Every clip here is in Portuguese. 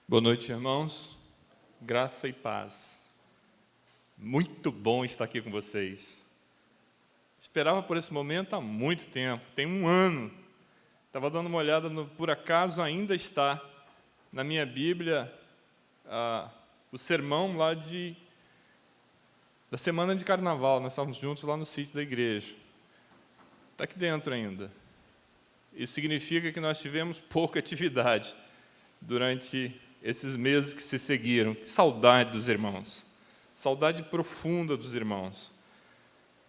Boa noite, irmãos. Graça e paz. Muito bom estar aqui com vocês. Esperava por esse momento há muito tempo, tem um ano. Estava dando uma olhada, por acaso ainda está na minha Bíblia o sermão lá da semana de carnaval. Nós estávamos juntos lá no sítio da igreja. Está aqui dentro ainda. Isso significa que nós tivemos pouca atividade durante esses meses que se seguiram. Que saudade dos irmãos, saudade profunda dos irmãos.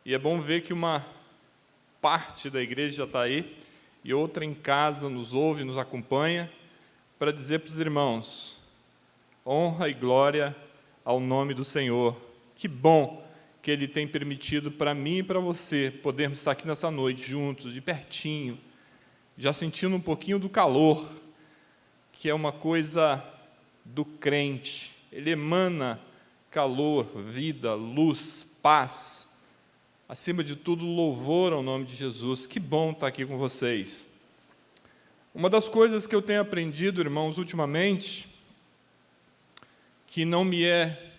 E é bom ver que uma parte da igreja já está aí e outra em casa nos ouve, nos acompanha, para dizer para os irmãos: honra e glória ao nome do Senhor. Que bom que Ele tem permitido para mim e para você podermos estar aqui nessa noite juntos, de pertinho, já sentindo um pouquinho do calor, que é uma coisa do crente. Ele emana calor, vida, luz, paz. Acima de tudo, louvor ao nome de Jesus. Que bom estar aqui com vocês. Uma das coisas que eu tenho aprendido, irmãos, ultimamente, que não me é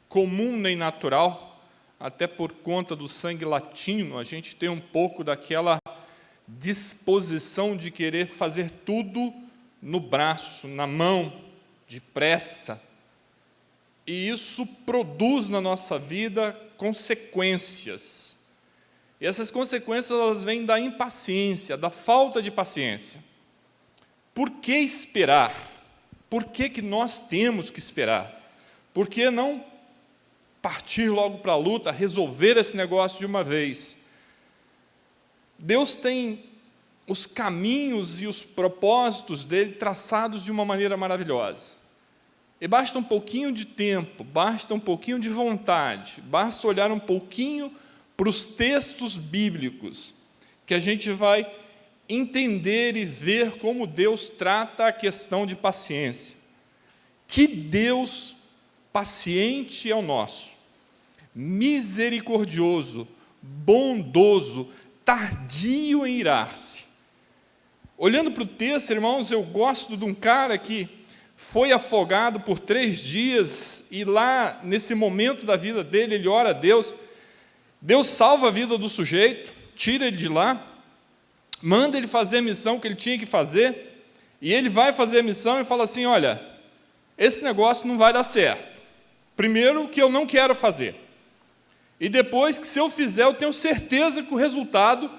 comum nem natural, até por conta do sangue latino, a gente tem um pouco daquela disposição de querer fazer tudo no braço, na mão, depressa. E isso produz na nossa vida consequências. E essas consequências elas vêm da impaciência, da falta de paciência. Por que esperar? Por que nós temos que esperar? Por que não partir logo para a luta, resolver esse negócio de uma vez? Deus tem os caminhos e os propósitos dele traçados de uma maneira maravilhosa. E basta um pouquinho de tempo, basta um pouquinho de vontade, basta olhar um pouquinho para os textos bíblicos, que a gente vai entender e ver como Deus trata a questão de paciência. Que Deus paciente é o nosso, misericordioso, bondoso, tardio em irar-se. Olhando para o texto, irmãos, eu gosto de um cara que foi afogado por 3 dias, e lá, nesse momento da vida dele, ele ora a Deus. Deus salva a vida do sujeito, tira ele de lá, manda ele fazer a missão que ele tinha que fazer, e ele vai fazer a missão e fala assim: olha, esse negócio não vai dar certo. Primeiro, que eu não quero fazer. E depois, que se eu fizer, eu tenho certeza que o resultado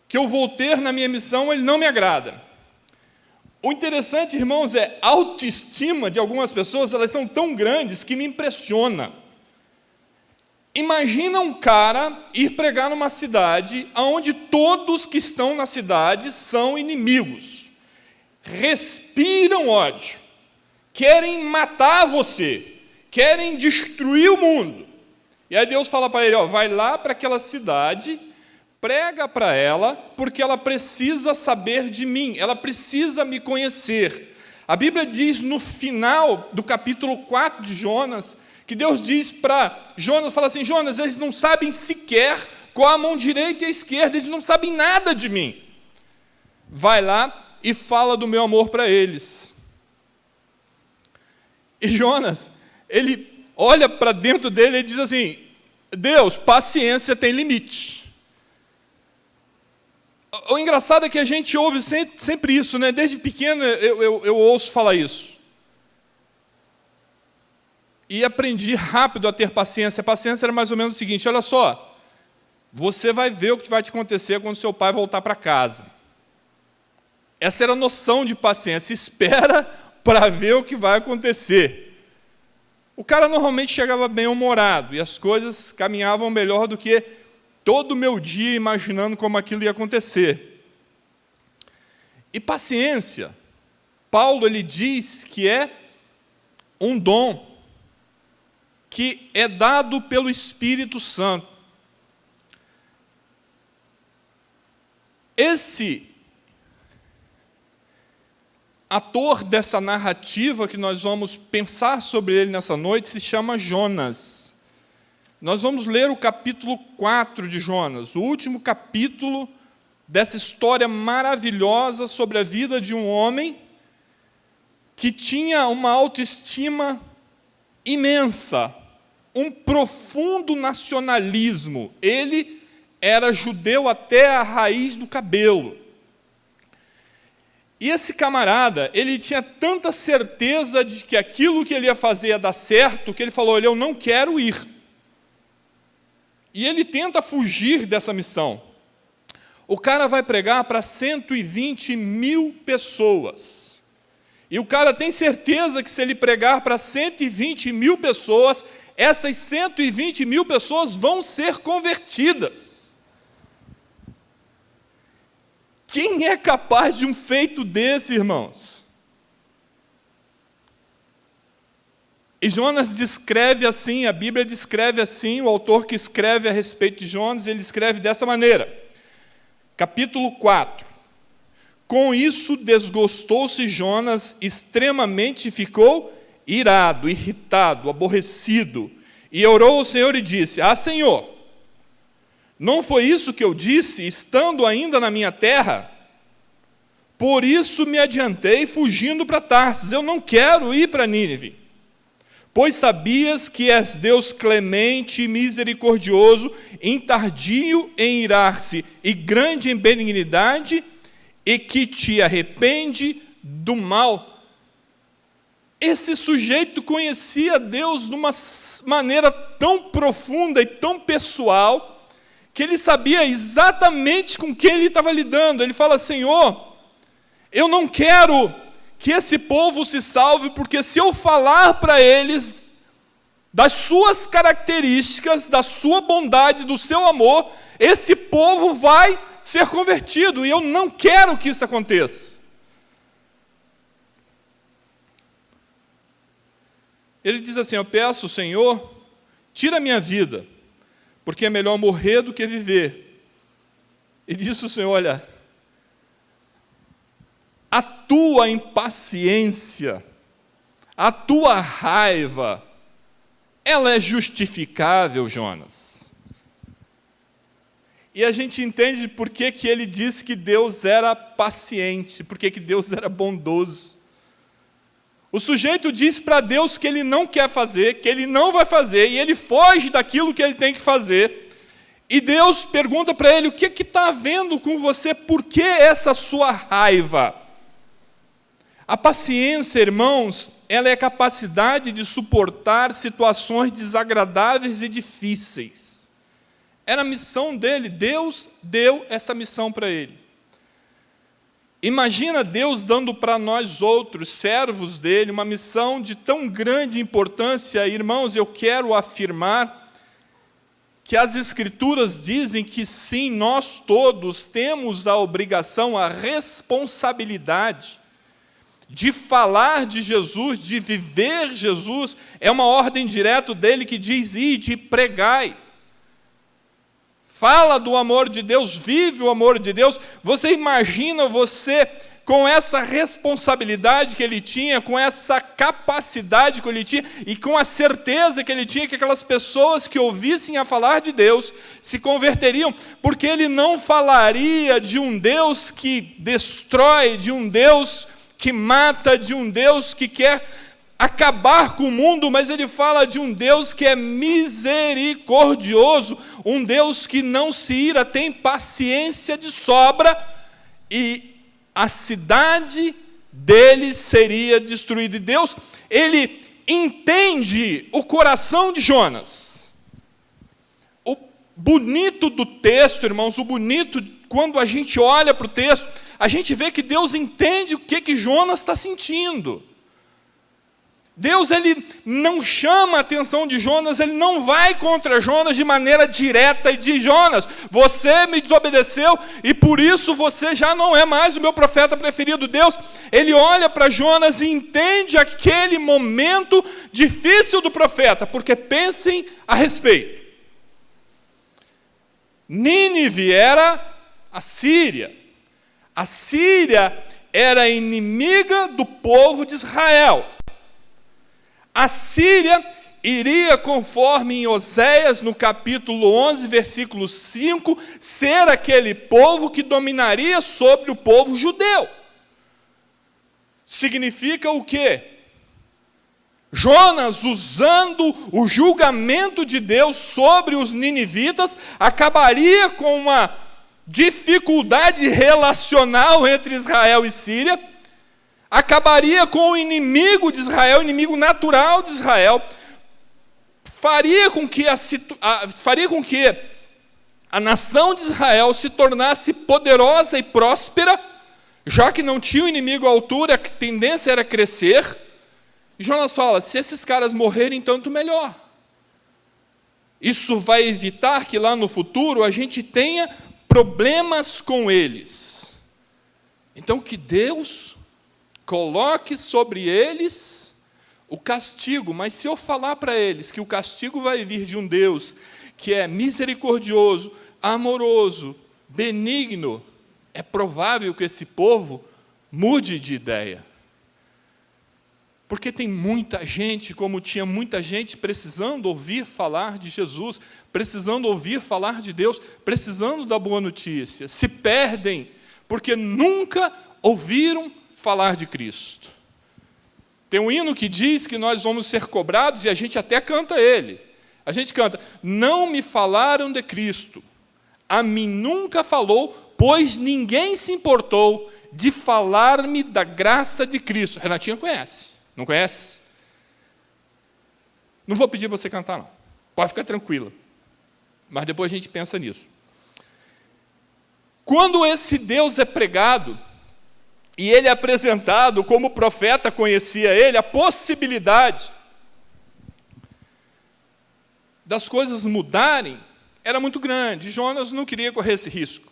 que eu vou ter na minha missão, ele não me agrada. O interessante, irmãos, é a autoestima de algumas pessoas, elas são tão grandes que me impressiona. Imagina um cara ir pregar numa cidade onde todos que estão na cidade são inimigos, respiram ódio, querem matar você, querem destruir o mundo. E aí Deus fala para ele: ó, vai lá para aquela cidade, prega para ela, porque ela precisa saber de mim, ela precisa me conhecer. A Bíblia diz no final do capítulo 4 de Jonas, que Deus diz para Jonas, fala assim: Jonas, eles não sabem sequer qual a mão direita e a esquerda, eles não sabem nada de mim. Vai lá e fala do meu amor para eles. E Jonas, ele olha para dentro dele e diz assim: Deus, paciência tem limite. O engraçado é que a gente ouve sempre isso, né? Desde pequeno eu ouço falar isso. E aprendi rápido a ter paciência. A paciência era mais ou menos o seguinte: olha só, você vai ver o que vai te acontecer quando seu pai voltar para casa. Essa era a noção de paciência. Espera para ver o que vai acontecer. O cara normalmente chegava bem-humorado e as coisas caminhavam melhor do que todo o meu dia imaginando como aquilo ia acontecer. E paciência, Paulo ele diz que é um dom que é dado pelo Espírito Santo. Esse ator dessa narrativa que nós vamos pensar sobre ele nessa noite se chama Jonas. Nós vamos ler o capítulo 4 de Jonas, o último capítulo dessa história maravilhosa sobre a vida de um homem que tinha uma autoestima imensa, um profundo nacionalismo. Ele era judeu até a raiz do cabelo. E esse camarada, ele tinha tanta certeza de que aquilo que ele ia fazer ia dar certo, que ele falou: olha, eu não quero ir. E ele tenta fugir dessa missão. O cara vai pregar para 120 mil pessoas. E o cara tem certeza que se ele pregar para 120 mil pessoas, essas 120 mil pessoas vão ser convertidas. Quem é capaz de um feito desse, irmãos? E Jonas descreve assim, a Bíblia descreve assim, o autor que escreve a respeito de Jonas, ele escreve dessa maneira. Capítulo 4. Com isso desgostou-se Jonas extremamente, ficou irado, irritado, aborrecido, e orou ao Senhor e disse: ah, Senhor, não foi isso que eu disse, estando ainda na minha terra? Por isso me adiantei, fugindo para Tarsis. Eu não quero ir para Nínive. Pois sabias que és Deus clemente e misericordioso, tardio em irar-se e grande em benignidade, e que te arrepende do mal. Esse sujeito conhecia Deus de uma maneira tão profunda e tão pessoal, que ele sabia exatamente com quem ele estava lidando. Ele fala: Senhor, eu não quero que esse povo se salve, porque se eu falar para eles das suas características, da sua bondade, do seu amor, esse povo vai ser convertido, e eu não quero que isso aconteça. Ele diz assim: eu peço, Senhor, tira a minha vida, porque é melhor morrer do que viver. E disse o Senhor: olha, a tua impaciência, a tua raiva, ela é justificável, Jonas. E a gente entende por que ele disse que Deus era paciente, por que Deus era bondoso. O sujeito diz para Deus que ele não quer fazer, que ele não vai fazer, e ele foge daquilo que ele tem que fazer. E Deus pergunta para ele: o que está havendo com você? Por que essa sua raiva? A paciência, irmãos, ela é a capacidade de suportar situações desagradáveis e difíceis. Era a missão dele, Deus deu essa missão para ele. Imagina Deus dando para nós outros, servos dele, uma missão de tão grande importância. Irmãos, eu quero afirmar que as Escrituras dizem que sim, nós todos temos a obrigação, a responsabilidade de falar de Jesus, de viver Jesus. É uma ordem direta dele que diz: ide e pregai. Fala do amor de Deus, vive o amor de Deus. Você imagina você com essa responsabilidade que ele tinha, com essa capacidade que ele tinha, e com a certeza que ele tinha que aquelas pessoas que ouvissem a falar de Deus se converteriam, porque ele não falaria de um Deus que destrói, de um Deus que mata, de um Deus que quer acabar com o mundo, mas ele fala de um Deus que é misericordioso, um Deus que não se ira, tem paciência de sobra, e a cidade dele seria destruída. E Deus, ele entende o coração de Jonas. O bonito do texto, irmãos, o bonito, quando a gente olha para o texto, a gente vê que Deus entende o que Jonas está sentindo. Deus, ele não chama a atenção de Jonas, ele não vai contra Jonas de maneira direta e diz: Jonas, você me desobedeceu e por isso você já não é mais o meu profeta preferido. Deus, ele olha para Jonas e entende aquele momento difícil do profeta, porque pensem a respeito. Nínive era a Síria. A Síria era inimiga do povo de Israel. A Síria iria, conforme em Oséias, no capítulo 11, versículo 5, ser aquele povo que dominaria sobre o povo judeu. significa o quê? Jonas, usando o julgamento de Deus sobre os ninivitas, acabaria com uma dificuldade relacional entre Israel e Síria, acabaria com o inimigo de Israel, o inimigo natural de Israel, faria com que a nação de Israel se tornasse poderosa e próspera, já que não tinha um inimigo à altura, a tendência era crescer. E Jonas fala, se esses caras morrerem, tanto melhor. Isso vai evitar que lá no futuro a gente tenha problemas com eles. Então que Deus coloque sobre eles o castigo, mas se eu falar para eles que o castigo vai vir de um Deus que é misericordioso, amoroso, benigno, é provável que esse povo mude de ideia. Porque tem muita gente, como tinha muita gente precisando ouvir falar de Jesus, precisando ouvir falar de Deus, precisando da boa notícia. Se perdem porque nunca ouviram falar de Cristo. Tem um hino que diz que nós vamos ser cobrados, e a gente até canta ele. A gente canta, não me falaram de Cristo, a mim nunca falou, pois ninguém se importou de falar-me da graça de Cristo. Renatinha conhece. Não conhece? Não vou pedir para você cantar, não. Pode ficar tranquila. Mas depois a gente pensa nisso. Quando esse Deus é pregado, e ele é apresentado como o profeta conhecia ele, a possibilidade das coisas mudarem era muito grande. Jonas não queria correr esse risco.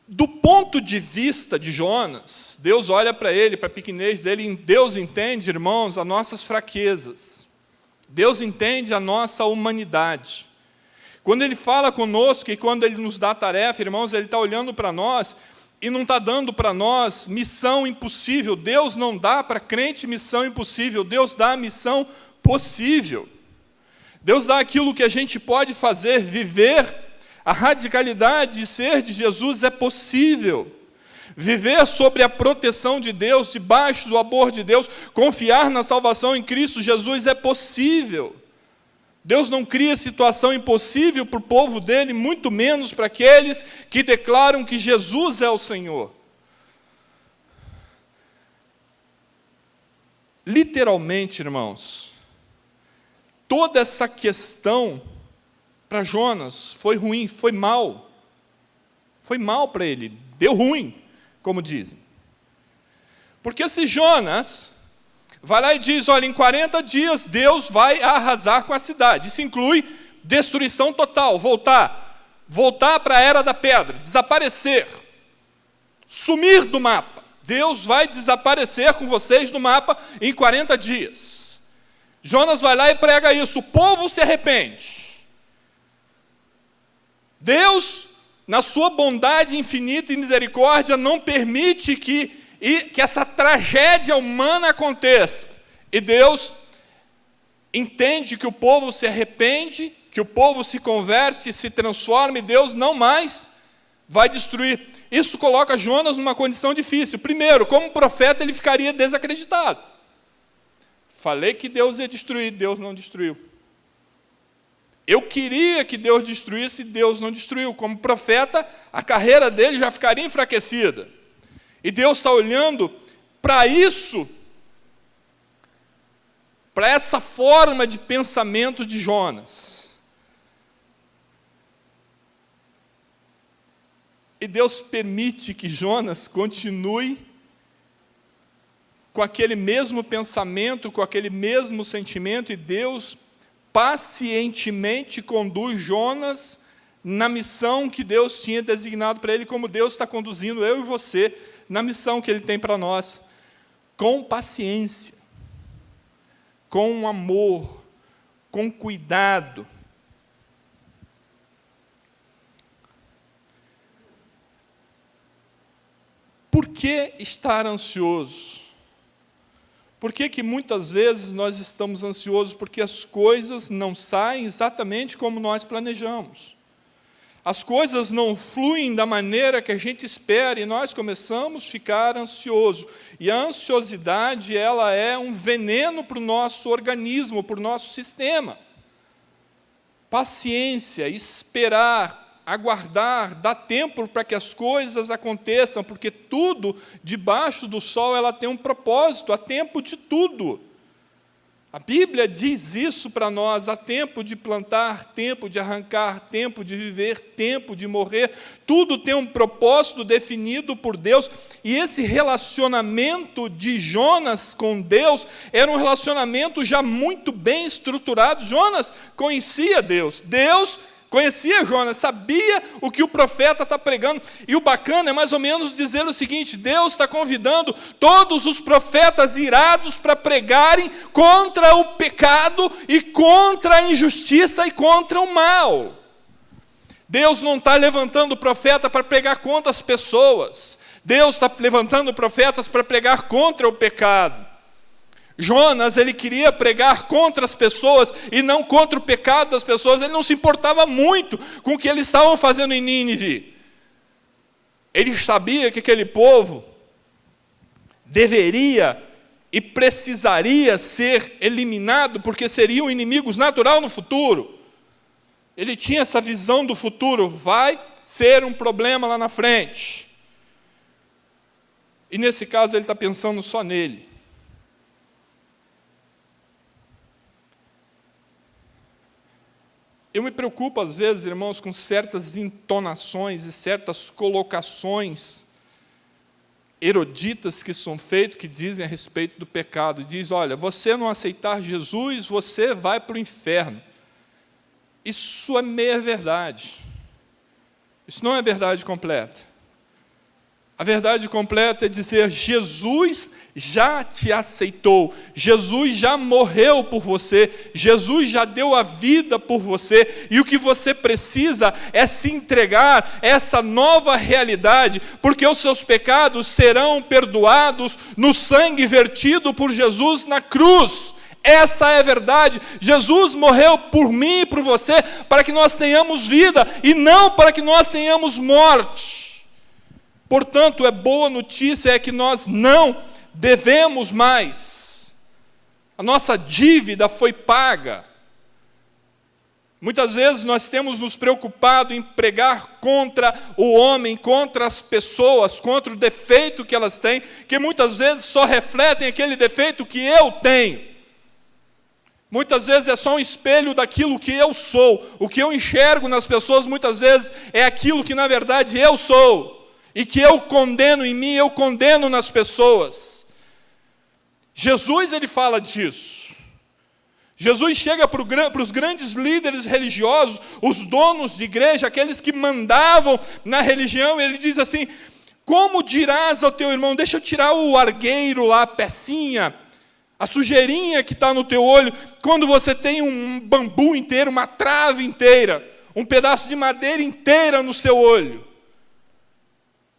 Do ponto de vista de Jonas, Deus olha para ele, para a pequenez dele, Deus entende, irmãos, as nossas fraquezas. Deus entende a nossa humanidade. Quando Ele fala conosco e quando Ele nos dá tarefa, irmãos, Ele está olhando para nós e não está dando para nós missão impossível. Deus não dá para crente missão impossível, Deus dá a missão possível. Deus dá aquilo que a gente pode fazer, viver. A radicalidade de ser de Jesus é possível. Viver sobre a proteção de Deus, debaixo do amor de Deus, confiar na salvação em Cristo Jesus é possível. Deus não cria situação impossível para o povo dele, muito menos para aqueles que declaram que Jesus é o Senhor. Literalmente, irmãos, toda essa questão para Jonas foi ruim, foi mal. Foi mal para ele, deu ruim, como dizem. Porque se Jonas vai lá e diz, olha, em 40 dias Deus vai arrasar com a cidade. Isso inclui destruição total, voltar para a era da pedra, desaparecer, sumir do mapa. Deus vai desaparecer com vocês do mapa em 40 dias. Jonas vai lá e prega isso, o povo se arrepende. Deus, na sua bondade infinita e misericórdia, não permite que essa tragédia humana aconteça. E Deus entende que o povo se arrepende, que o povo se converte, se transforma, e Deus não mais vai destruir. Isso coloca Jonas numa condição difícil. Primeiro, como profeta, ele ficaria desacreditado. Falei que Deus ia destruir, Deus não destruiu. Eu queria que Deus destruísse, Deus não destruiu. Como profeta, a carreira dele já ficaria enfraquecida. E Deus está olhando para isso, para essa forma de pensamento de Jonas. E Deus permite que Jonas continue com aquele mesmo pensamento, com aquele mesmo sentimento, e Deus pacientemente conduz Jonas na missão que Deus tinha designado para ele, como Deus está conduzindo eu e você na missão que Ele tem para nós, com paciência, com amor, com cuidado. Por que estar ansioso? Por que muitas vezes nós estamos ansiosos? Porque as coisas não saem exatamente como nós planejamos. As coisas não fluem da maneira que a gente espera e nós começamos a ficar ansiosos. E a ansiosidade, ela é um veneno para o nosso organismo, para o nosso sistema. Paciência, esperar, aguardar, dar tempo para que as coisas aconteçam, porque tudo debaixo do sol ela tem um propósito, há tempo de tudo. A Bíblia diz isso para nós: há tempo de plantar, tempo de arrancar, tempo de viver, tempo de morrer. Tudo tem um propósito definido por Deus. E esse relacionamento de Jonas com Deus era um relacionamento já muito bem estruturado. Jonas conhecia Deus. Deus conhecia Jonas, sabia o que o profeta está pregando. E o bacana é mais ou menos dizer o seguinte: Deus está convidando todos os profetas irados para pregarem contra o pecado e contra a injustiça e contra o mal. Deus não está levantando profeta para pregar contra as pessoas. Deus está levantando profetas para pregar contra o pecado. Jonas, ele queria pregar contra as pessoas e não contra o pecado das pessoas. Ele não se importava muito com o que eles estavam fazendo em Nínive. Ele sabia que aquele povo deveria e precisaria ser eliminado, porque seriam inimigos naturais no futuro. Ele tinha essa visão do futuro: vai ser um problema lá na frente. E nesse caso ele está pensando só nele. Eu me preocupo, às vezes, irmãos, com certas entonações e certas colocações eruditas que são feitas, que dizem a respeito do pecado. Diz: olha, você não aceitar Jesus, você vai para o inferno. Isso é meia verdade. Isso não é verdade completa. A verdade completa é dizer: Jesus já te aceitou, Jesus já morreu por você, Jesus já deu a vida por você, e o que você precisa é se entregar a essa nova realidade, porque os seus pecados serão perdoados no sangue vertido por Jesus na cruz. Essa é a verdade. Jesus morreu por mim e por você, para que nós tenhamos vida, e não para que nós tenhamos morte. Portanto, boa notícia é que nós não devemos mais. A nossa dívida foi paga. Muitas vezes nós temos nos preocupado em pregar contra o homem, contra as pessoas, contra o defeito que elas têm, que muitas vezes só refletem aquele defeito que eu tenho. Muitas vezes é só um espelho daquilo que eu sou. O que eu enxergo nas pessoas muitas vezes é aquilo que na verdade eu sou. E que eu condeno em mim, eu condeno nas pessoas. Jesus, ele fala disso. Jesus chega para os grandes líderes religiosos, os donos de igreja, aqueles que mandavam na religião, e ele diz assim: como dirás ao teu irmão, deixa eu tirar o argueiro lá, a pecinha, a sujeirinha que está no teu olho, quando você tem um bambu inteiro, uma trave inteira, um pedaço de madeira inteira no seu olho?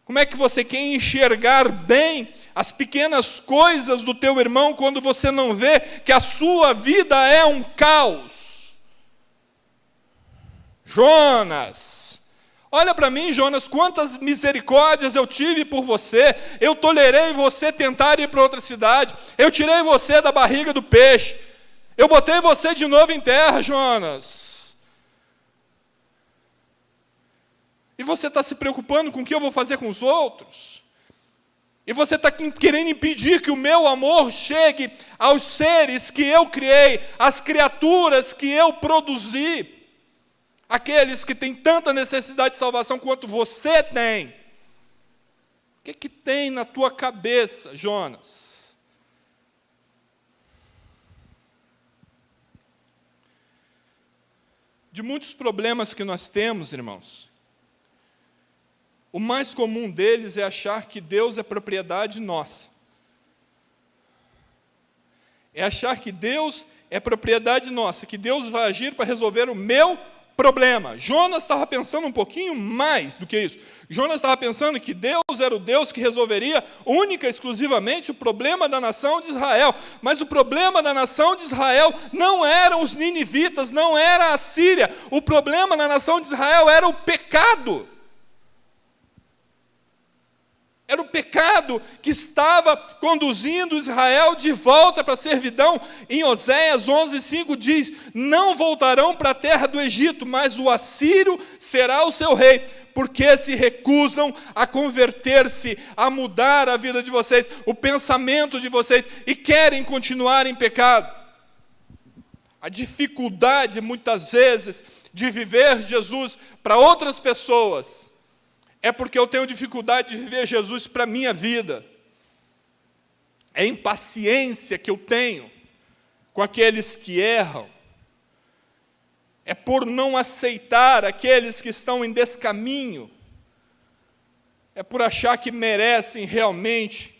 Como é que você quer enxergar bem as pequenas coisas do teu irmão quando você não vê que a sua vida é um caos? Jonas, olha para mim, Jonas, quantas misericórdias eu tive por você. Eu tolerei você tentar ir para outra cidade. Eu tirei você da barriga do peixe. Eu botei você de novo em terra, Jonas. E você está se preocupando com o que eu vou fazer com os outros? E você está querendo impedir que o meu amor chegue aos seres que eu criei, às criaturas que eu produzi, aqueles que têm tanta necessidade de salvação quanto você tem. O que tem na tua cabeça, Jonas? De muitos problemas que nós temos, irmãos, o mais comum deles é achar que Deus é propriedade nossa. É achar que Deus é propriedade nossa, que Deus vai agir para resolver o meu problema. Jonas estava pensando um pouquinho mais do que isso. Jonas estava pensando que Deus era o Deus que resolveria única e exclusivamente o problema da nação de Israel. Mas o problema da nação de Israel não eram os ninivitas, não era a Síria. O problema na nação de Israel era o pecado fardo que estava conduzindo Israel de volta para a servidão. Em Oséias 11:5 diz: não voltarão para a terra do Egito, mas o assírio será o seu rei, porque se recusam a converter-se, a mudar a vida de vocês, o pensamento de vocês, e querem continuar em pecado. A dificuldade, muitas vezes, de viver Jesus para outras pessoas, é porque eu tenho dificuldade de viver Jesus para a minha vida. É a impaciência que eu tenho com aqueles que erram. É por não aceitar aqueles que estão em descaminho. É por achar que merecem realmente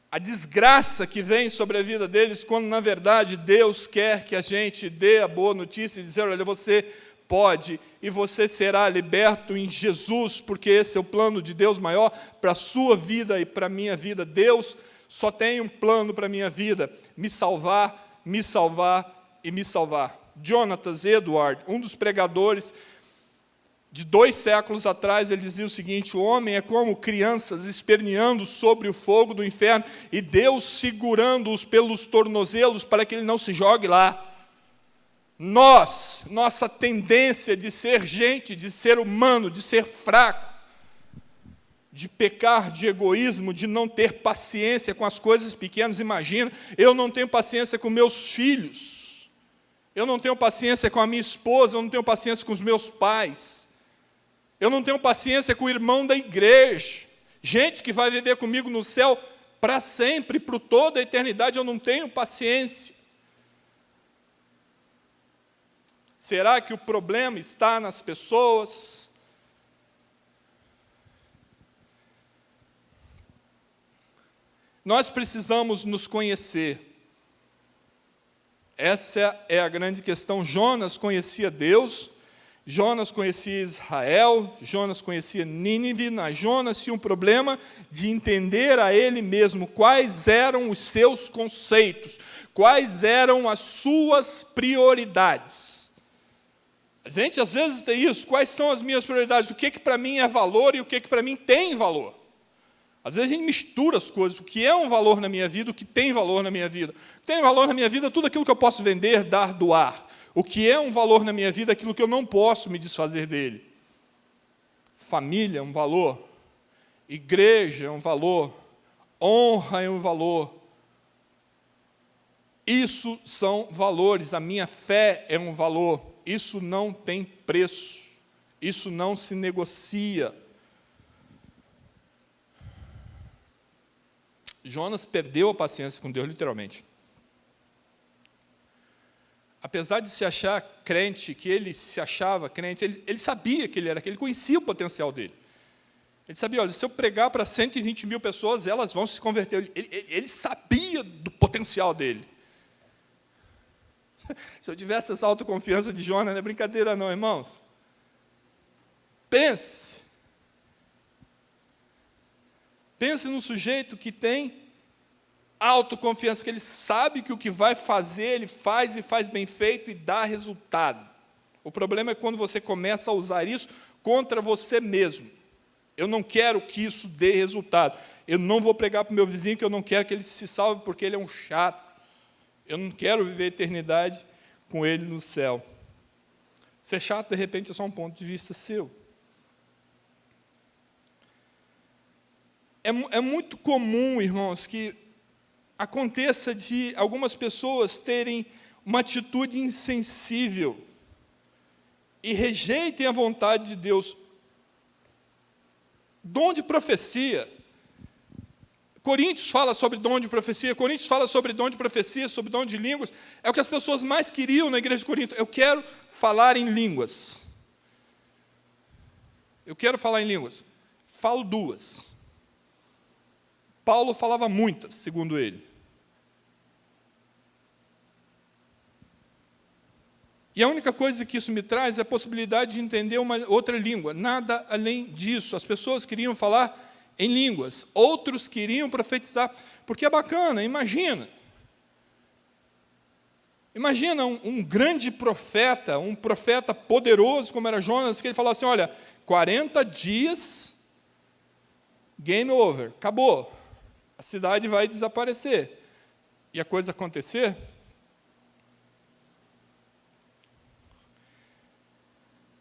a desgraça que vem sobre a vida deles, quando na verdade Deus quer que a gente dê a boa notícia e dizer: olha, você pode e você será liberto em Jesus, porque esse é o plano de Deus maior para a sua vida e para a minha vida. Deus só tem um plano para a minha vida: me salvar, me salvar e me salvar. Jonathan Edwards, um dos pregadores de 2 séculos atrás, ele dizia o seguinte: o homem é como crianças esperneando sobre o fogo do inferno e Deus segurando-os pelos tornozelos para que ele não se jogue lá. Nossa tendência de ser gente, de ser humano, de ser fraco, de pecar de egoísmo, de não ter paciência com as coisas pequenas. Imagina, eu não tenho paciência com meus filhos, eu não tenho paciência com a minha esposa, eu não tenho paciência com os meus pais, eu não tenho paciência com o irmão da igreja, gente que vai viver comigo no céu para sempre, por toda a eternidade. Eu não tenho paciência. Será que o problema está nas pessoas? Nós precisamos nos conhecer. Essa é a grande questão. Jonas conhecia Deus, Jonas conhecia Israel, Jonas conhecia Nínive. Na Jonas tinha um problema de entender a ele mesmo quais eram os seus conceitos, quais eram as suas prioridades. A gente às vezes tem isso: quais são as minhas prioridades, o que para mim é valor e o que para mim tem valor. Às vezes a gente mistura as coisas, o que é um valor na minha vida, o que tem valor na minha vida. O que tem valor na minha vida é tudo aquilo que eu posso vender, dar, doar. O que é um valor na minha vida é aquilo que eu não posso me desfazer dele. Família é um valor, igreja é um valor, honra é um valor. Isso são valores, a minha fé é um valor. Isso não tem preço, isso não se negocia. Jonas perdeu a paciência com Deus, literalmente. Apesar de se achar crente, que ele se achava crente, ele sabia que ele era, que ele conhecia o potencial dele. Ele sabia: olha, se eu pregar para 120 mil pessoas, elas vão se converter. Ele sabia do potencial dele. Se eu tivesse essa autoconfiança de Jonas, não é brincadeira não, irmãos. Pense num sujeito que tem autoconfiança, que ele sabe que o que vai fazer, ele faz e faz bem feito e dá resultado. O problema é quando você começa a usar isso contra você mesmo. Eu não quero que isso dê resultado. Eu não vou pregar para o meu vizinho que eu não quero que ele se salve porque ele é um chato. Eu não quero viver a eternidade com ele no céu. Ser chato, de repente, é só um ponto de vista seu. É muito comum, irmãos, que aconteça de algumas pessoas terem uma atitude insensível e rejeitem a vontade de Deus. Dom de profecia. Coríntios fala sobre dom de profecia, Coríntios fala sobre dom de profecia, sobre dom de línguas. É o que as pessoas mais queriam na igreja de Corinto. Eu quero falar em línguas. Eu quero falar em línguas. Falo 2. Paulo falava muitas, segundo ele. E a única coisa que isso me traz é a possibilidade de entender uma outra língua. Nada além disso. As pessoas queriam falar em línguas, outros queriam profetizar, porque é bacana, imagina um grande profeta, um profeta poderoso como era Jonas, que ele falava assim: olha, 40 dias game over, acabou. A cidade vai desaparecer. E a coisa acontecer?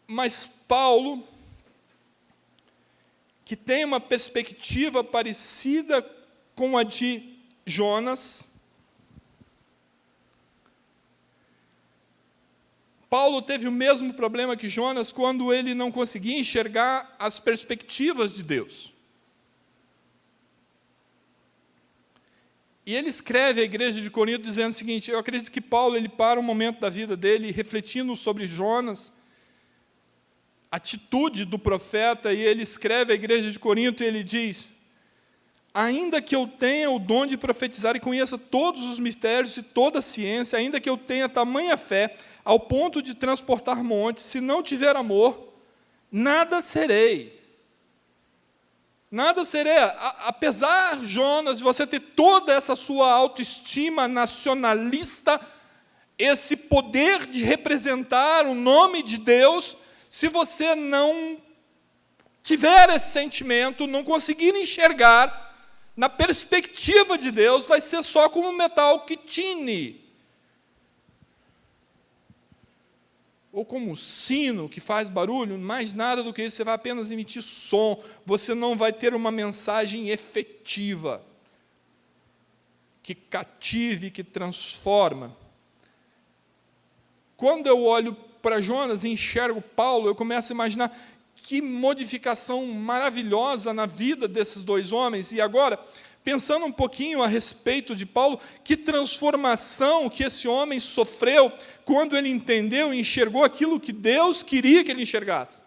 Mas Paulo, que tem uma perspectiva parecida com a de Jonas, Paulo teve o mesmo problema que Jonas quando ele não conseguia enxergar as perspectivas de Deus. E ele escreve à igreja de Corinto dizendo o seguinte: eu acredito que Paulo, ele para um momento da vida dele, refletindo sobre Jonas, a atitude do profeta, e ele escreve à igreja de Corinto, e ele diz: ainda que eu tenha o dom de profetizar e conheça todos os mistérios e toda a ciência, ainda que eu tenha tamanha fé, ao ponto de transportar montes, se não tiver amor, nada serei. Nada serei. Apesar, Jonas, de você ter toda essa sua autoestima nacionalista, esse poder de representar o nome de Deus, se você não tiver esse sentimento, não conseguir enxergar na perspectiva de Deus, vai ser só como um metal que tine. Ou como um sino que faz barulho, mais nada do que isso, você vai apenas emitir som, você não vai ter uma mensagem efetiva, que cative, que transforma. Quando eu olho para Jonas e enxergo Paulo, eu começo a imaginar que modificação maravilhosa na vida desses dois homens. E agora, pensando um pouquinho a respeito de Paulo, que transformação que esse homem sofreu quando ele entendeu e enxergou aquilo que Deus queria que ele enxergasse.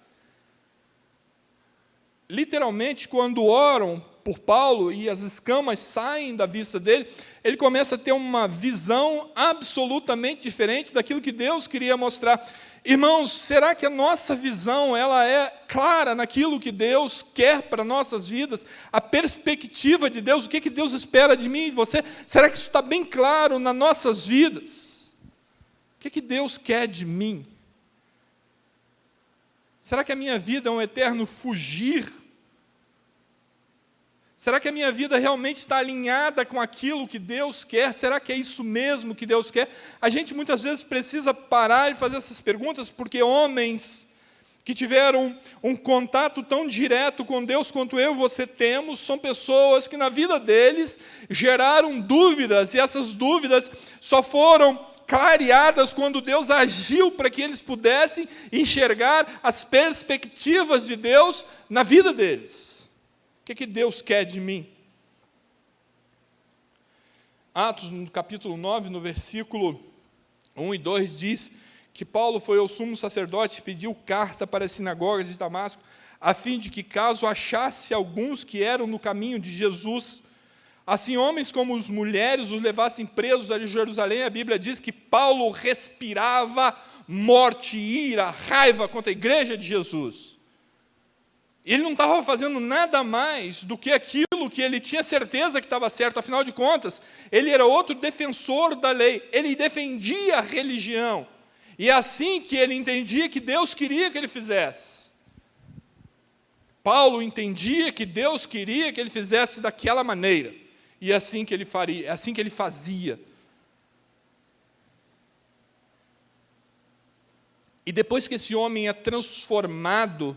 Literalmente, quando oram por Paulo e as escamas saem da vista dele, ele começa a ter uma visão absolutamente diferente daquilo que Deus queria mostrar. Irmãos, será que a nossa visão ela é clara naquilo que Deus quer para nossas vidas? A perspectiva de Deus, o que Deus espera de mim e de você? Será que isso está bem claro nas nossas vidas? O que Deus quer de mim? Será que a minha vida é um eterno fugir? Será que a minha vida realmente está alinhada com aquilo que Deus quer? Será que é isso mesmo que Deus quer? A gente muitas vezes precisa parar e fazer essas perguntas, porque homens que tiveram um contato tão direto com Deus quanto eu e você temos, são pessoas que na vida deles geraram dúvidas, e essas dúvidas só foram clareadas quando Deus agiu para que eles pudessem enxergar as perspectivas de Deus na vida deles. O que Deus quer de mim? Atos, no capítulo 9, no versículo 1 e 2, diz que Paulo foi ao sumo sacerdote e pediu carta para as sinagogas de Damasco, a fim de que, caso achasse alguns que eram no caminho de Jesus, assim homens como as mulheres os levassem presos a Jerusalém. A Bíblia diz que Paulo respirava morte, ira, raiva contra a igreja de Jesus. Ele não estava fazendo nada mais do que aquilo que ele tinha certeza que estava certo, afinal de contas, ele era outro defensor da lei, ele defendia a religião, e é assim que ele entendia que Deus queria que ele fizesse. Paulo entendia que Deus queria que ele fizesse daquela maneira, e é assim que ele faria, é assim que ele fazia. E depois que esse homem é transformado,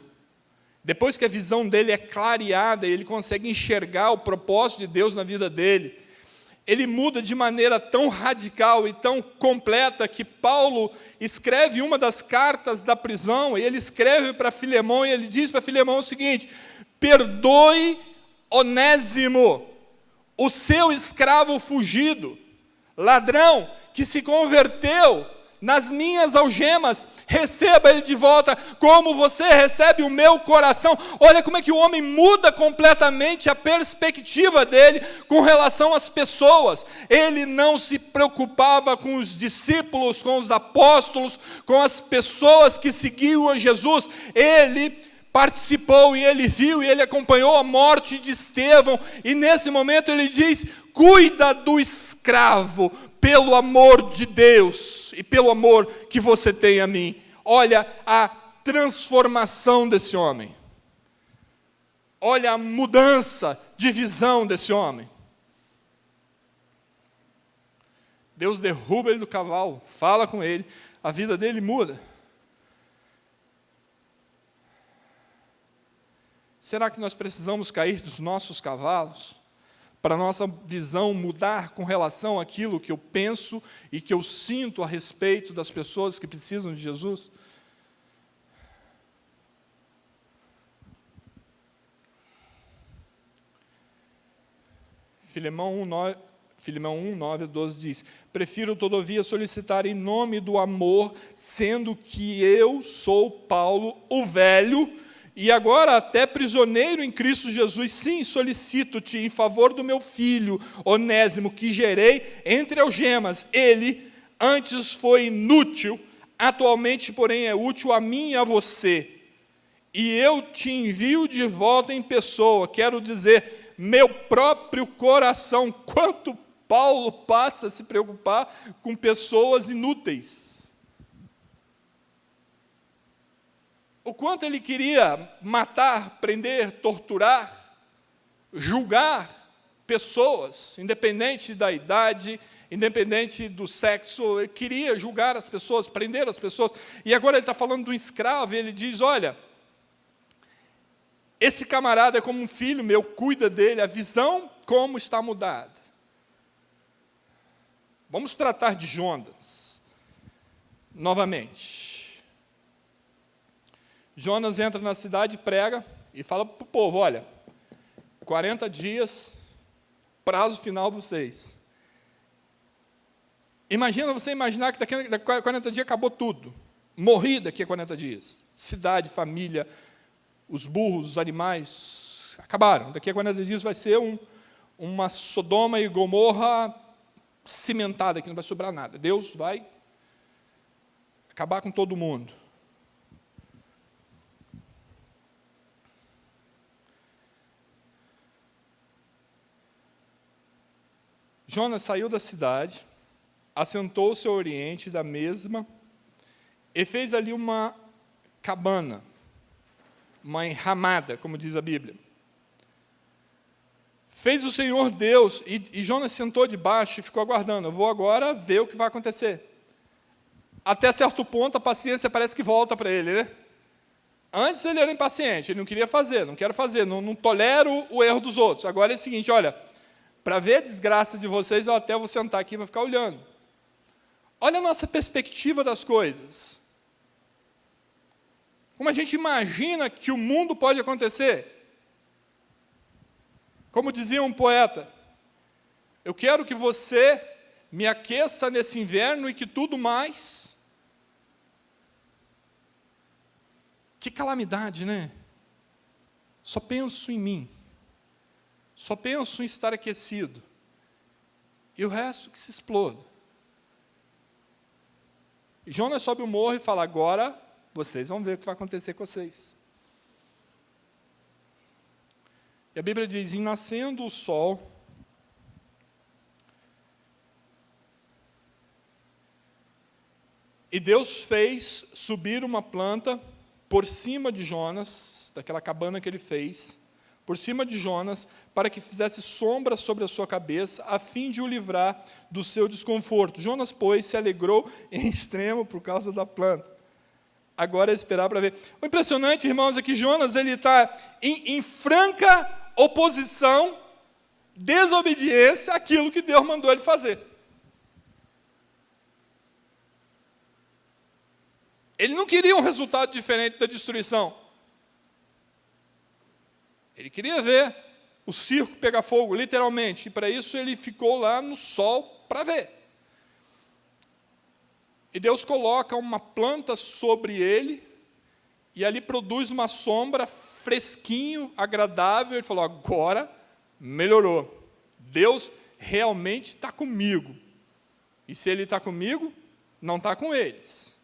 depois que a visão dele é clareada, ele consegue enxergar o propósito de Deus na vida dele, ele muda de maneira tão radical e tão completa que Paulo escreve uma das cartas da prisão, e ele escreve para Filemão, e ele diz para Filemão o seguinte: perdoe Onésimo, o seu escravo fugido, ladrão que se converteu nas minhas algemas, receba ele de volta, como você recebe o meu coração. Olha como é que o homem muda completamente a perspectiva dele com relação às pessoas. Ele não se preocupava com os discípulos, com os apóstolos, com as pessoas que seguiam a Jesus. Ele participou e ele viu e ele acompanhou a morte de Estevão, e nesse momento ele diz: cuida do escravo, pelo amor de Deus e pelo amor que você tem a mim. Olha a transformação desse homem. olha a mudança de visão desse homem. Deus derruba ele do cavalo, fala com ele, a vida dele muda. Será que nós precisamos cair dos nossos cavalos para a nossa visão mudar com relação àquilo que eu penso e que eu sinto a respeito das pessoas que precisam de Jesus? Filemão 1, 9 a 12 diz: prefiro, todavia, solicitar em nome do amor, sendo que eu sou Paulo, o velho, e agora até prisioneiro em Cristo Jesus, sim, solicito-te em favor do meu filho, Onésimo, que gerei entre algemas. Ele antes foi inútil, atualmente, porém, é útil a mim e a você. E eu te envio de volta em pessoa, quero dizer, meu próprio coração. Quanto Paulo passa a se preocupar com pessoas inúteis. O quanto ele queria matar, prender, torturar, julgar pessoas, independente da idade, independente do sexo, ele queria julgar as pessoas, prender as pessoas. E agora ele está falando de um escravo, e ele diz, olha, esse camarada é como um filho meu, cuida dele, a visão como está mudada. Vamos tratar de Jonas, novamente. Jonas entra na cidade, prega e fala para o povo, olha, 40 dias, prazo final para vocês. Imagina você imaginar que daqui a 40 dias acabou tudo. Morri daqui a 40 dias. Cidade, família, os burros, os animais, acabaram. Daqui a 40 dias vai ser uma Sodoma e Gomorra cimentada, que não vai sobrar nada. Deus vai acabar com todo mundo. Jonas saiu da cidade, assentou-se ao oriente da mesma e fez ali uma cabana, uma enramada, como diz a Bíblia. Fez o Senhor Deus, e Jonas sentou debaixo e ficou aguardando. Eu vou agora ver o que vai acontecer. Até certo ponto, a paciência parece que volta para ele, né? Antes ele era impaciente, ele não queria fazer, não quero fazer, não tolero o erro dos outros. Agora é o seguinte, olha, para ver a desgraça de vocês, eu até vou sentar aqui e vou ficar olhando. Olha a nossa perspectiva das coisas. Como a gente imagina que o mundo pode acontecer. Como dizia um poeta, eu quero que você me aqueça nesse inverno e que tudo mais. Que calamidade, né? Só penso em mim. Só penso em estar aquecido. E o resto que se exploda. E Jonas sobe o morro e fala, agora vocês vão ver o que vai acontecer com vocês. E a Bíblia diz, em nascendo o sol, e Deus fez subir uma planta por cima de Jonas, daquela cabana que ele fez, por cima de Jonas, para que fizesse sombra sobre a sua cabeça, a fim de o livrar do seu desconforto. Jonas, pois, se alegrou em extremo por causa da planta. Agora é esperar para ver. O impressionante, irmãos, é que Jonas está em franca oposição, desobediência àquilo que Deus mandou ele fazer. Ele não queria um resultado diferente da destruição. Ele queria ver o circo pegar fogo, literalmente, e para isso ele ficou lá no sol para ver. E Deus coloca uma planta sobre ele, e ali produz uma sombra fresquinho, agradável. Ele falou, agora melhorou. Deus realmente está comigo. E se Ele está comigo, não está com eles.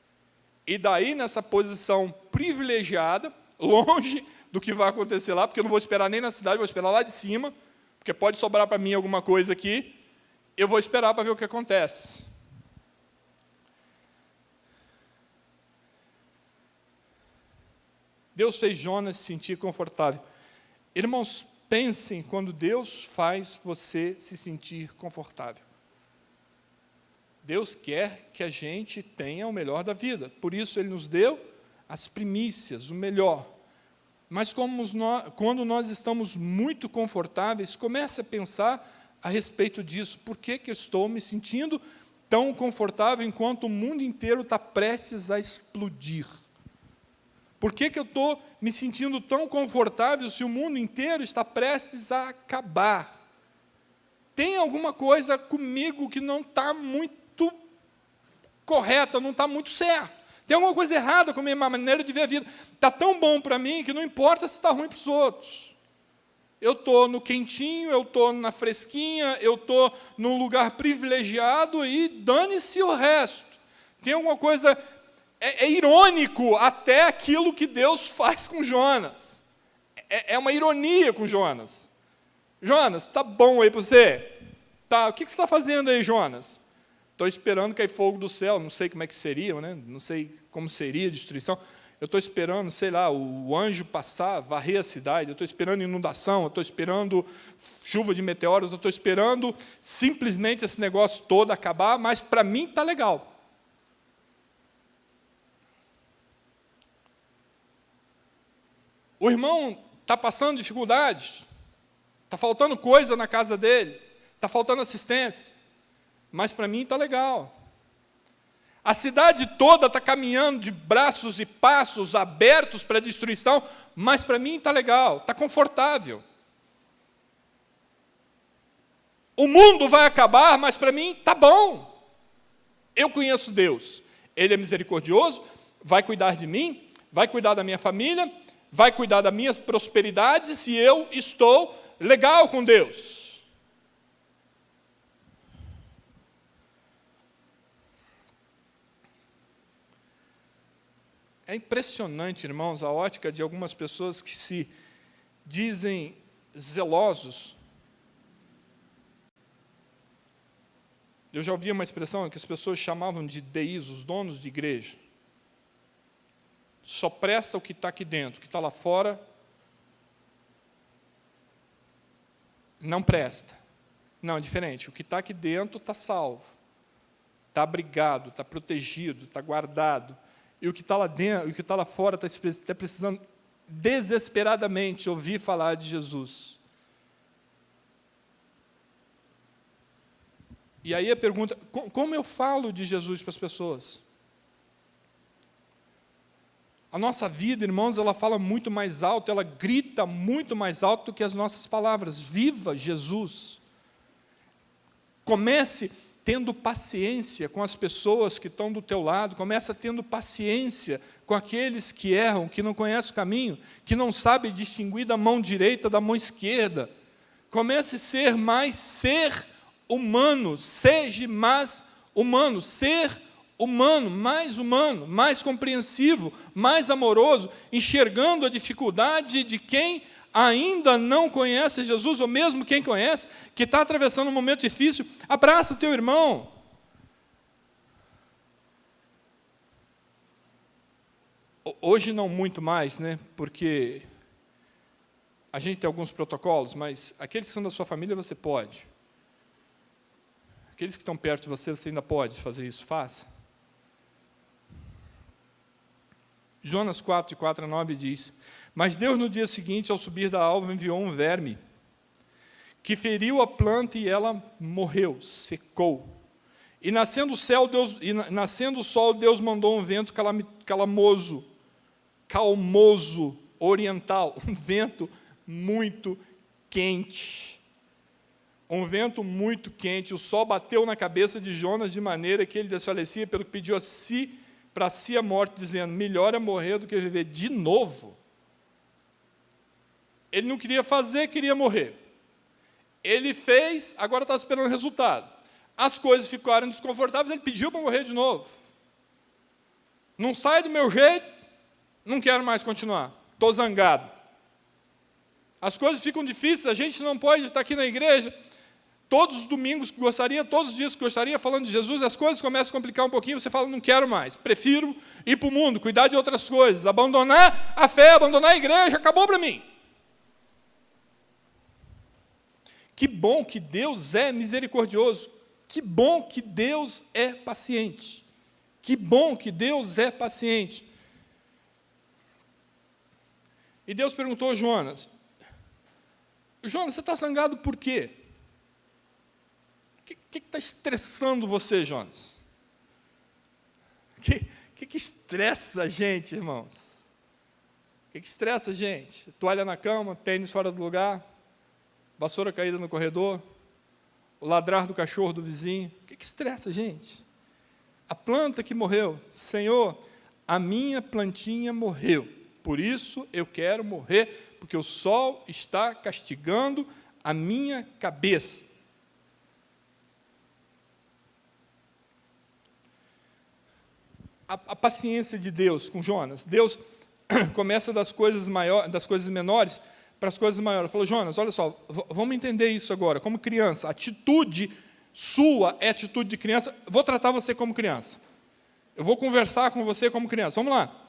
E daí, nessa posição privilegiada, longe do que vai acontecer lá, porque eu não vou esperar nem na cidade, vou esperar lá de cima, porque pode sobrar para mim alguma coisa aqui, eu vou esperar para ver o que acontece. Deus fez Jonas se sentir confortável. Irmãos, pensem quando Deus faz você se sentir confortável. Deus quer que a gente tenha o melhor da vida, por isso Ele nos deu as primícias, o melhor. Mas quando nós estamos muito confortáveis, comece a pensar a respeito disso. Por que eu estou me sentindo tão confortável enquanto o mundo inteiro está prestes a explodir? Por que eu estou me sentindo tão confortável se o mundo inteiro está prestes a acabar? Tem alguma coisa comigo que não está muito correta, não está muito certo. Tem alguma coisa errada com a minha maneira de ver a vida. Está tão bom para mim que não importa se está ruim para os outros. Eu estou no quentinho, eu estou na fresquinha, eu estou num lugar privilegiado e dane-se o resto. Tem alguma coisa... É irônico até aquilo que Deus faz com Jonas. É uma ironia com Jonas. Jonas, está bom aí para você? Tá, o que você está fazendo aí, Jonas? Estou esperando cair fogo do céu, não sei como é que seria, né? Não sei como seria a destruição. Eu estou esperando, sei lá, o anjo passar, varrer a cidade, eu estou esperando inundação, eu estou esperando chuva de meteoros, eu estou esperando simplesmente esse negócio todo acabar, mas para mim está legal. O irmão está passando dificuldade, está faltando coisa na casa dele, está faltando assistência, mas para mim está legal. A cidade toda está caminhando de braços e passos abertos para a destruição, mas para mim está legal, está confortável. O mundo vai acabar, mas para mim está bom. Eu conheço Deus, Ele é misericordioso, vai cuidar de mim, vai cuidar da minha família, vai cuidar das minhas prosperidades e eu estou legal com Deus. É impressionante, irmãos, a ótica de algumas pessoas que se dizem zelosos. Eu já ouvi uma expressão que as pessoas chamavam de DIs, os donos de igreja. Só presta o que está aqui dentro, o que está lá fora não presta. Não, é diferente. O que está aqui dentro está salvo, está abrigado, está protegido, está guardado. E o que está lá dentro, o que está lá fora está precisando desesperadamente ouvir falar de Jesus. E aí a pergunta, como eu falo de Jesus para as pessoas? A nossa vida, irmãos, ela fala muito mais alto, ela grita muito mais alto do que as nossas palavras. Viva Jesus! Comece tendo paciência com as pessoas que estão do teu lado, comece tendo paciência com aqueles que erram, que não conhecem o caminho, que não sabem distinguir da mão direita da mão esquerda. Comece a ser mais ser humano, seja mais humano, ser humano, mais compreensivo, mais amoroso, enxergando a dificuldade de quem ainda não conhece Jesus, ou mesmo quem conhece, que está atravessando um momento difícil. Abraça teu irmão. Hoje não muito mais, né? Porque a gente tem alguns protocolos, mas aqueles que são da sua família você pode. Aqueles que estão perto de você, você ainda pode fazer isso, faça. Jonas 4, de 4 a 9 diz: Mas Deus no dia seguinte, ao subir da alva, enviou um verme, que feriu a planta e ela morreu, secou. E nascendo o sol, Deus mandou um vento calmoso, oriental, um vento muito quente. Um vento muito quente, o sol bateu na cabeça de Jonas de maneira que ele desfalecia, pelo que pediu para si a morte, dizendo: melhor é morrer do que viver de novo. Ele não queria fazer, queria morrer. Ele fez, agora está esperando o resultado. As coisas ficaram desconfortáveis, ele pediu para morrer de novo. Não sai do meu jeito, não quero mais continuar, estou zangado. As coisas ficam difíceis, a gente não pode estar aqui na igreja todos os domingos que gostaria, todos os dias que gostaria, falando de Jesus, as coisas começam a complicar um pouquinho, você fala: não quero mais, prefiro ir para o mundo, cuidar de outras coisas, abandonar a fé, abandonar a igreja, acabou para mim. Que bom que Deus é misericordioso. Que bom que Deus é paciente. Que bom que Deus é paciente. E Deus perguntou a Jonas: Jonas, você está zangado por quê? O que está estressando você, Jonas? O que estressa a gente, irmãos? O que estressa a gente? Toalha na cama, tênis fora do lugar, vassoura caída no corredor, o ladrar do cachorro do vizinho. O que estressa a gente? A planta que morreu. Senhor, a minha plantinha morreu, por isso eu quero morrer, porque o sol está castigando a minha cabeça. A paciência de Deus com Jonas. Deus começa das coisas menores para as coisas maiores. Ele falou: Jonas, olha só, vamos entender isso agora, como criança. A atitude sua é atitude de criança. Vou tratar você como criança. Eu vou conversar com você como criança. Vamos lá.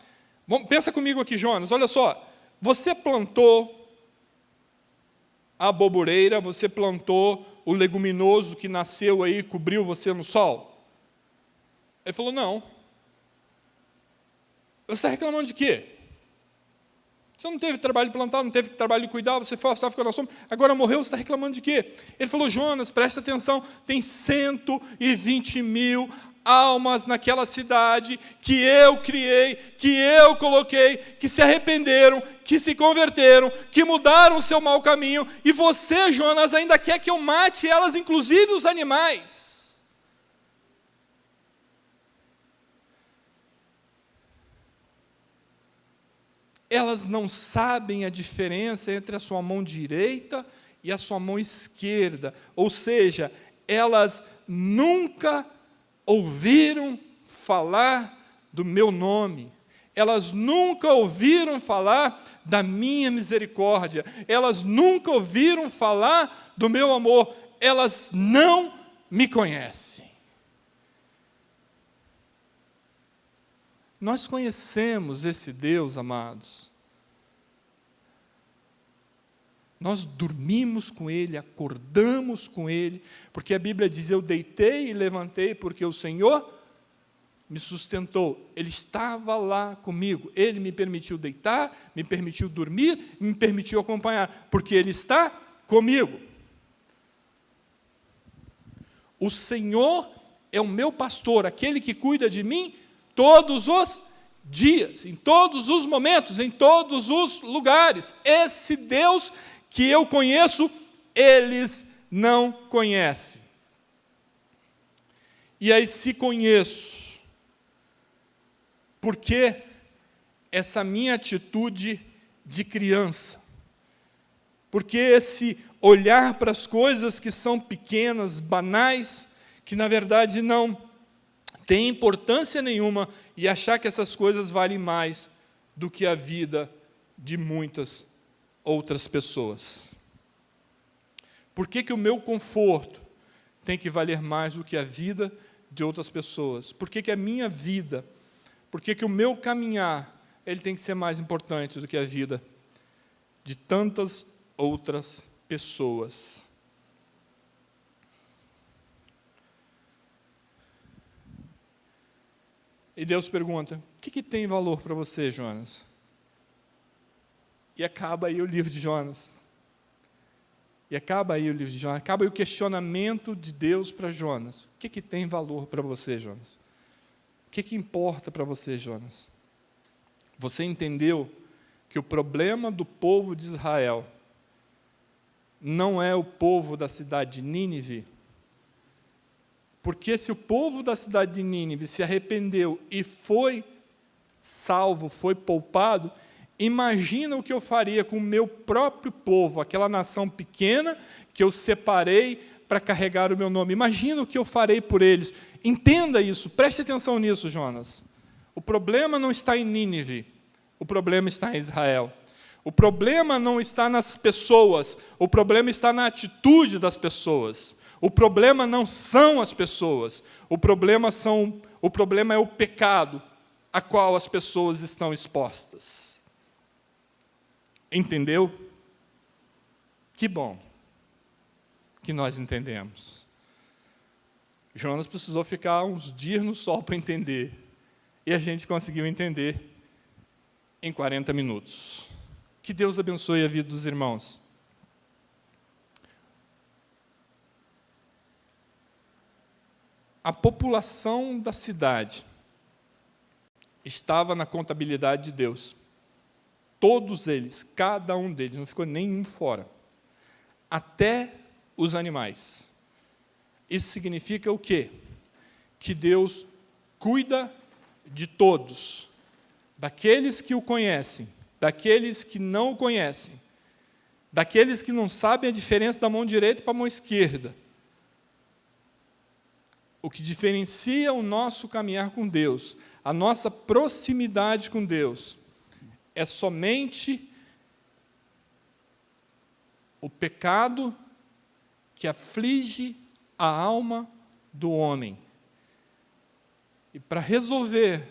Pensa comigo aqui, Jonas. Olha só. Você plantou a aboboreira, você plantou o leguminoso que nasceu aí, cobriu você no sol? Ele falou: não. Você está reclamando de quê? Você não teve trabalho de plantar, não teve trabalho de cuidar, você só ficou na sombra, agora morreu, você está reclamando de quê? Ele falou: Jonas, presta atenção, tem 120.000 almas naquela cidade que eu criei, que eu coloquei, que se arrependeram, que se converteram, que mudaram o seu mau caminho, e você, Jonas, ainda quer que eu mate elas, inclusive os animais. Elas não sabem a diferença entre a sua mão direita e a sua mão esquerda. Ou seja, elas nunca ouviram falar do meu nome. Elas nunca ouviram falar da minha misericórdia. Elas nunca ouviram falar do meu amor. Elas não me conhecem. Nós conhecemos esse Deus, amados. Nós dormimos com Ele, acordamos com Ele, porque a Bíblia diz: eu deitei e levantei, porque o Senhor me sustentou. Ele estava lá comigo. Ele me permitiu deitar, me permitiu dormir, me permitiu acompanhar, porque Ele está comigo. O Senhor é o meu pastor, aquele que cuida de mim todos os dias, em todos os momentos, em todos os lugares. Esse Deus que eu conheço, eles não conhecem. E aí, se conheço, por que essa minha atitude de criança? Porque esse olhar para as coisas que são pequenas, banais, que na verdade não tem importância nenhuma, e achar que essas coisas valem mais do que a vida de muitas outras pessoas. Por que o meu conforto tem que valer mais do que a vida de outras pessoas? Por que a minha vida, por que o meu caminhar, ele tem que ser mais importante do que a vida de tantas outras pessoas? E Deus pergunta: o que tem valor para você, Jonas? E acaba aí o livro de Jonas. Acaba aí o questionamento de Deus para Jonas. O que tem valor para você, Jonas? O que importa para você, Jonas? Você entendeu que o problema do povo de Israel não é o povo da cidade de Nínive? Porque se o povo da cidade de Nínive se arrependeu e foi salvo, foi poupado, imagina o que eu faria com o meu próprio povo, aquela nação pequena que eu separei para carregar o meu nome. Imagina o que eu farei por eles. Entenda isso, preste atenção nisso, Jonas. O problema não está em Nínive, o problema está em Israel. O problema não está nas pessoas, o problema está na atitude das pessoas. O problema não são as pessoas, o problema é o pecado a qual as pessoas estão expostas. Entendeu? Que bom. que nós entendemos. Jonas precisou ficar uns dias no sol para entender. E a gente conseguiu entender em 40 minutos. Que Deus abençoe a vida dos irmãos. A população da cidade estava na contabilidade de Deus. Todos eles, cada um deles, não ficou nenhum fora. Até os animais. Isso significa o quê? Que Deus cuida de todos. Daqueles que o conhecem, daqueles que não o conhecem, daqueles que não sabem a diferença da mão direita para a mão esquerda. O que diferencia o nosso caminhar com Deus, a nossa proximidade com Deus, é somente o pecado que aflige a alma do homem. E para resolver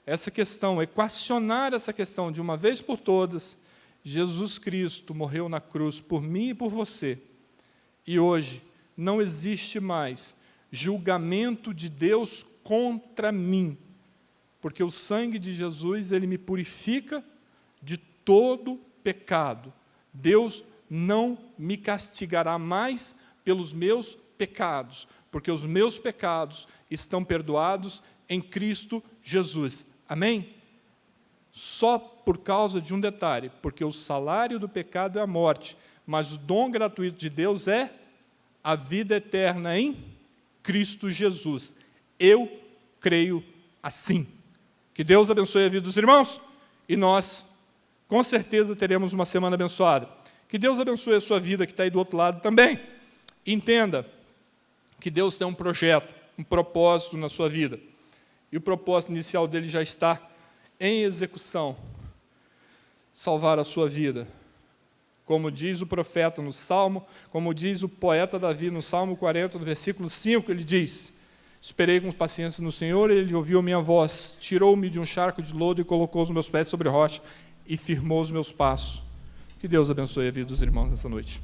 essa questão, equacionar essa questão de uma vez por todas, Jesus Cristo morreu na cruz por mim e por você. E hoje não existe mais julgamento de Deus contra mim, porque o sangue de Jesus, ele me purifica de todo pecado. Deus não me castigará mais pelos meus pecados, porque os meus pecados estão perdoados em Cristo Jesus. Amém? Só por causa de um detalhe, porque o salário do pecado é a morte, mas o dom gratuito de Deus é a vida eterna em Cristo Jesus. Eu creio assim. Que Deus abençoe a vida dos irmãos, e nós, com certeza, teremos uma semana abençoada. Que Deus abençoe a sua vida, que está aí do outro lado também. Entenda que Deus tem um projeto, um propósito na sua vida. E o propósito inicial dele já está em execução. Salvar a sua vida. Como diz o profeta no Salmo, como diz o poeta Davi no Salmo 40, no versículo 5, ele diz: esperei com paciência no Senhor, ele ouviu a minha voz, tirou-me de um charco de lodo e colocou os meus pés sobre rocha e firmou os meus passos. Que Deus abençoe a vida dos irmãos nessa noite.